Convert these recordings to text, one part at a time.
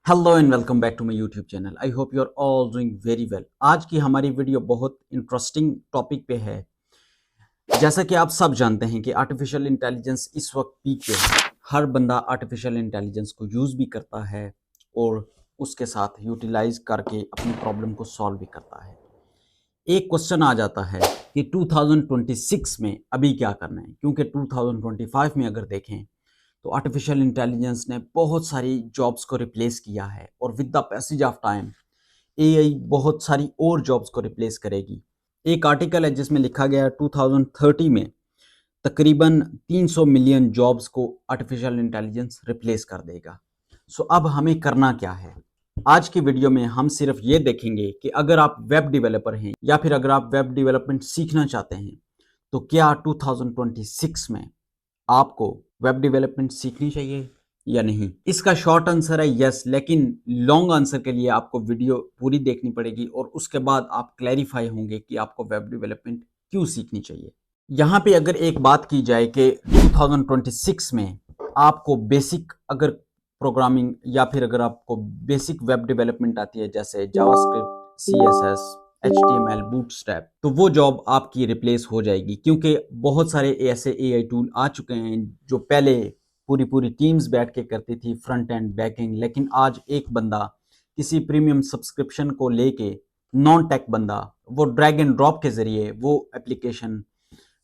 Hello and welcome back to my YouTube channel. I hope you are all doing very well. आज की हमारी video बहुत interesting topic पे है। जैसा कि आप सब जानते हैं कि आर्टिफिशियल इंटेलिजेंस इस वक्त पीक पे है। हर बंदा आर्टिफिशियल इंटेलिजेंस को यूज़ भी करता है और उसके साथ यूटिलाइज करके अपनी प्रॉब्लम को सॉल्व भी करता है। एक क्वेश्चन आ जाता है कि 2026 में अभी क्या करना है, क्योंकि 2025 में अगर देखें तो आर्टिफिशियल इंटेलिजेंस ने बहुत सारी जॉब्स को रिप्लेस किया है और with the passage of time AI बहुत सारी और जॉब्स को रिप्लेस करेगी। एक आर्टिकल है जिसमें लिखा गया है 2030 में तकरीबन 300 मिलियन जॉब्स को आर्टिफिशियल इंटेलिजेंस रिप्लेस कर देगा। सो अब हमें करना क्या है? आज की वीडियो में हम सिर्फ ये देखेंगे कि अगर आप वेब डेवलपर हैं या फिर अगर आप वेब डेवलपमेंट सीखना चाहते हैं तो क्या 2026 में आपको वेब डेवलपमेंट सीखनी चाहिए या नहीं। इसका शॉर्ट आंसर है यस, लेकिन लॉन्ग आंसर के लिए आपको वीडियो पूरी देखनी पड़ेगी और उसके बाद आप क्लैरिफाई होंगे कि आपको वेब डेवलपमेंट क्यों सीखनी चाहिए। यहाँ पे अगर एक बात की जाए कि 2026 में आपको बेसिक अगर प्रोग्रामिंग या फिर अगर आपको बेसिक वेब डेवलपमेंट आती है जैसे जावास्क्रिप्ट, सीएसएस, HTML, बूटस्ट्रैप, तो वो जॉब आपकी रिप्लेस हो जाएगी, क्योंकि बहुत सारे ऐसे एआई टूल आ चुके हैं जो पहले पूरी पूरी टीम्स बैठ के करती थी फ्रंट एंड बैक एंड, लेकिन आज एक बंदा किसी प्रीमियम सब्सक्रिप्शन को लेके नॉन टेक बंदा वो ड्रैग एंड ड्रॉप के जरिए वो एप्लीकेशन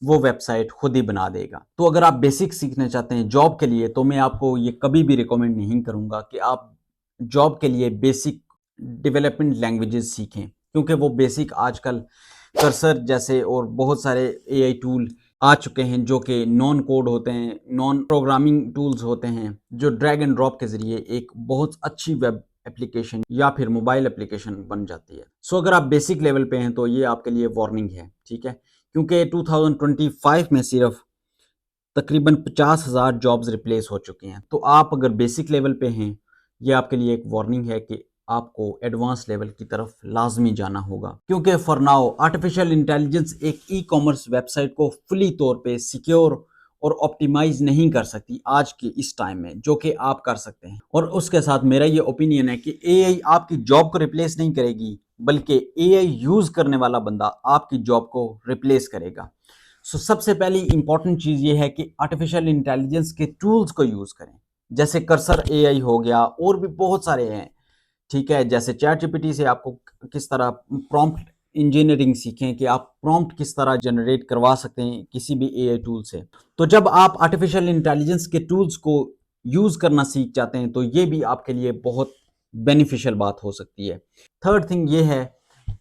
वो वेबसाइट खुद ही बना देगा। तो अगर आप बेसिक सीखना चाहते हैं जॉब के लिए तो मैं आपको ये कभी भी रिकमेंड नहीं करूंगा कि आप जॉब के लिए बेसिक डेवलपमेंट लैंग्वेजेस सीखें, क्योंकि वो बेसिक आजकल कर्सर जैसे और बहुत सारे एआई टूल आ चुके हैं जो कि नॉन कोड होते हैं, नॉन प्रोग्रामिंग टूल्स होते हैं, जो ड्रैग एंड ड्रॉप के जरिए एक बहुत अच्छी वेब एप्लीकेशन या फिर मोबाइल एप्लीकेशन बन जाती है। सो अगर आप बेसिक लेवल पे हैं तो ये आपके लिए वार्निंग है, ठीक है, क्योंकि 2025 में सिर्फ तकरीबन 50,000 जॉब्स रिप्लेस हो चुके हैं। तो आप अगर बेसिक लेवल पे हैं, ये आपके लिए एक वार्निंग है कि आपको एडवांस लेवल की तरफ लाजमी जाना होगा, क्योंकि फॉर नाउ आर्टिफिशियल इंटेलिजेंस एक ई कॉमर्स वेबसाइट को फुली तौर पे सिक्योर और ऑप्टिमाइज नहीं कर सकती आज के इस टाइम में, जो कि आप कर सकते हैं। और उसके साथ मेरा ये ओपिनियन है कि एआई आपकी जॉब को रिप्लेस नहीं करेगी, बल्कि एआई यूज करने वाला बंदा आपकी जॉब को रिप्लेस करेगा। सबसे पहली इंपॉर्टेंट चीज़ ये है कि आर्टिफिशियल इंटेलिजेंस के टूल्स को यूज़ करें, जैसे कर्सर एआई हो गया और भी बहुत सारे हैं, ठीक है। जैसे चैट जीपीटी से आपको किस तरह प्रॉम्प्ट इंजीनियरिंग सीखें कि आप प्रॉम्प्ट किस तरह जनरेट करवा सकते हैं किसी भी एआई टूल से। तो जब आप आर्टिफिशियल इंटेलिजेंस के टूल्स को यूज़ करना सीख जाते हैं तो ये भी आपके लिए बहुत बेनिफिशियल बात हो सकती है। थर्ड थिंग ये है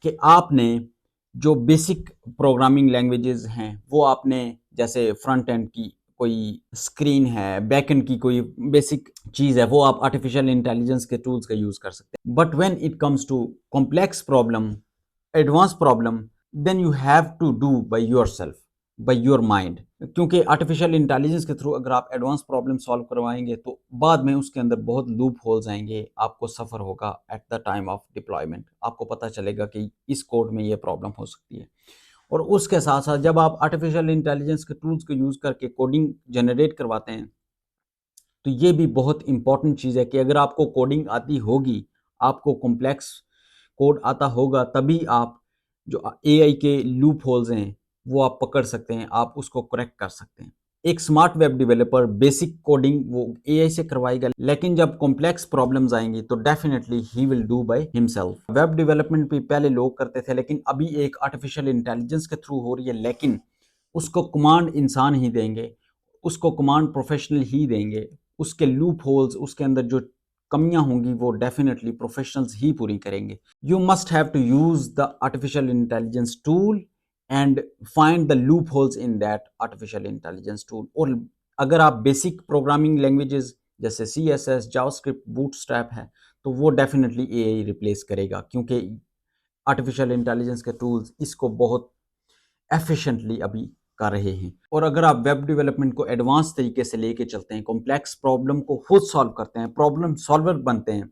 कि आपने जो बेसिक प्रोग्रामिंग लैंग्वेजेस हैं वो आपने, जैसे फ्रंट एंड की कोई स्क्रीन है, बैक एंड की कोई बेसिक चीज़ है, वो आप आर्टिफिशियल इंटेलिजेंस के टूल्स का यूज़ कर सकते हैं। But when it comes to complex problem, advance problem, then you have to do by yourself, by your mind, क्योंकि आर्टिफिशियल इंटेलिजेंस के थ्रू अगर आप एडवांस प्रॉब्लम सॉल्व करवाएंगे तो बाद में उसके अंदर बहुत लूप होल्स आएंगे, आपको सफ़र होगा at the time of deployment, आपको पता चलेगा कि इस कोड में ये प्रॉब्लम हो सकती है। और उसके साथ साथ जब आप आर्टिफिशियल इंटेलिजेंस के टूल्स को यूज़ करके कोडिंग जनरेट करवाते हैं तो ये भी बहुत इंपॉर्टेंट चीज़ है कि अगर आपको कोडिंग आती होगी, आपको कॉम्प्लेक्स कोड आता होगा, तभी आप जो एआई के लूप होल्स हैं वो आप पकड़ सकते हैं, आप उसको करेक्ट कर सकते हैं। एक smart web developer basic coding वो एआई से करवाएगा, लेकिन जब कॉम्प्लेक्स प्रॉब्लम्स आएंगी तो definitely he will do by himself. Web development भी पहले लोग करते थे, लेकिन अभी एक आर्टिफिशियल इंटेलिजेंस के थ्रू हो रही है, लेकिन उसको कमांड इंसान ही देंगे, उसको कमांड प्रोफेशनल ही देंगे, उसके लूप होल्स, उसके अंदर जो कमियां होंगी वो डेफिनेटली प्रोफेशनल्स ही पूरी करेंगे। You must have to use the artificial intelligence tool and find the loopholes in that artificial intelligence tool. और अगर आप बेसिक प्रोग्रामिंग लैंग्वेजेस जैसे CSS, जावास्क्रिप्ट, बूटस्ट्रैप है तो वो डेफिनेटली एआई रिप्लेस करेगा, क्योंकि आर्टिफिशियल इंटेलिजेंस के टूल्स इसको बहुत एफिशिएंटली अभी कर रहे हैं। और अगर आप वेब डेवलपमेंट को एडवांस तरीके से लेके चलते हैं, कॉम्प्लेक्स प्रॉब्लम को खुद सॉल्व करते हैं, प्रॉब्लम सॉल्वर बनते हैं,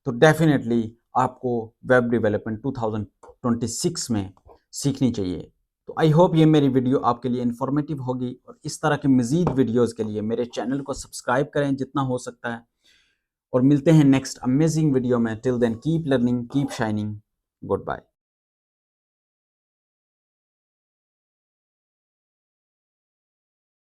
तो डेफिनेटली आपको वेब डेवलपमेंट 2026 में सीखनी चाहिए। तो आई होप ये मेरी वीडियो आपके लिए इन्फॉर्मेटिव होगी, और इस तरह के मज़ीद वीडियोज़ के लिए मेरे चैनल को सब्सक्राइब करें जितना हो सकता है, और मिलते हैं नेक्स्ट अमेजिंग वीडियो में। Till then keep learning, keep shining, good bye.